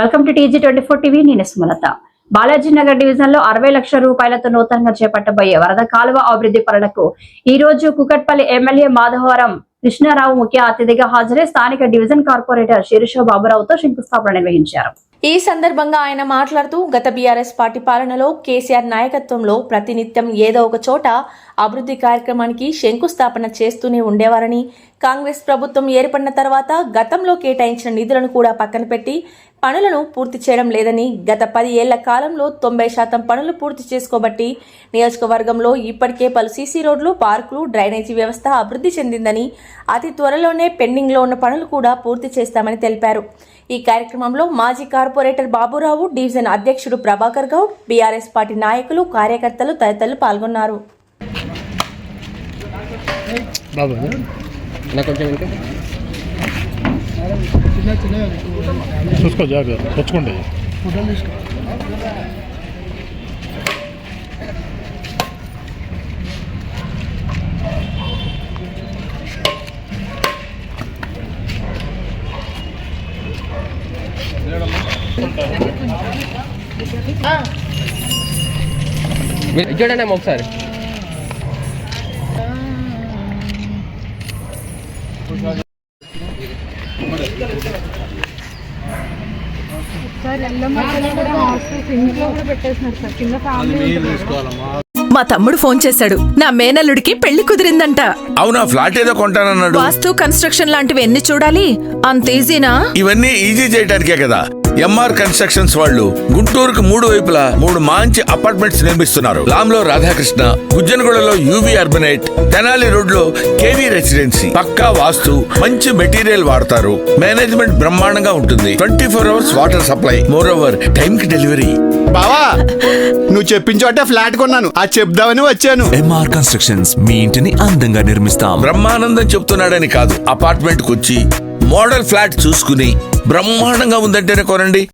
Welcome to TG24 TV. నేను Sumalatha. Balaji Nagar division లో 60 లక్షల రూపాయలతో నూతనంగా చేపట్టబోయే వరద కాలువ అభివృద్ధి పనులకు ఈ రోజు కుకట్పల్లి ఎమ్మెల్యే మాధవరం కృష్ణారావు ముఖ్య అతిథిగా హాజరై స్థానిక డివిజన్ కార్పొరేటర్ శిరీష బాబురావుతో శంకుస్థాపన నిర్వహించారు. ఈ సందర్భంగా ఆయన మాట్లాడుతూ గత బీఆర్ఎస్ పార్టీ పాలనలో కేసీఆర్ నాయకత్వంలో ప్రతినిత్యం ఏదో ఒక చోట అభివృద్ధి కార్యక్రమానికి శంకుస్థాపన చేస్తూనే ఉండేవారని, కాంగ్రెస్ ప్రభుత్వం ఏర్పడిన తర్వాత గతంలో కేటాయించిన నిధులను కూడా పక్కన పెట్టి పనులను పూర్తి చేయడం లేదని, గత 10 ఏళ్ల కాలంలో 90% పనులు పూర్తి చేసుకోబట్టి నియోజకవర్గంలో ఇప్పటికే పలు సీసీ రోడ్లు, పార్కులు, డ్రైనేజీ వ్యవస్థ అభివృద్ధి చెందిందని, అతి త్వరలోనే పెండింగ్లో ఉన్న పనులు కూడా పూర్తి చేస్తామని తెలిపారు. ఈ కార్యక్రమంలో మాజీ కార్పొరేటర్ బాబురావు, డివిజన్ అధ్యక్షుడు ప్రభాకర్ గౌడ్, బీఆర్ఎస్ పార్టీ నాయకులు, కార్యకర్తలు తదితరులు పాల్గొన్నారు. చూసుకో జాగ్రత్త తెచ్చుకోండి. చూడండి అమ్మ ఒకసారి. మా తమ్ముడు ఫోన్ చేశాడు. నా మేనల్లుడికి పెళ్లి కుదిరిందంట. అవునా? ఫ్లాట్ ఏదో కొంటానన్నాడు. వాస్తు, కన్స్ట్రక్షన్ లాంటివి ఎన్ని చూడాలి? అంత ఈజీనా? ఇవన్నీ ఈజీ చేయడానికే కదా ఎంఆర్ కన్స్ట్రక్షన్స్ వాళ్ళు గుంటూరుకు 3 వైపులా 3 మంచి అపార్ట్మెంట్స్ నిర్మిస్తున్నారు. లాంలో రాధాకృష్ణ, గుజ్జనగూడలో యూవీ అర్బనైట్, తెనాలి రోడ్ లో కేవీ రెసిడెన్సీ. పక్కా వాస్తు, మంచి మెటీరియల్ వాడతారు. మేనేజ్మెంట్ బ్రహ్మాండంగా ఉంటుంది. 24 hours water supply, moreover time కి డెలివరీ. బావా, నువ్వు చెప్పిన చోటే ఫ్లాట్ కొన్నాను. అది చెప్దామని వచ్చాను. ఎంఆర్ కన్స్ట్రక్షన్స్ మీ ఇంటిని అందంగా నిర్మిస్తాం. బ్రహ్మానందం చెప్తున్నాడని కాదు, అపార్ట్మెంట్ కు వచ్చి మోడల్ ఫ్లాట్ చూసుకుని బ్రహ్మాండంగా ఉందంటేనే కొనండి.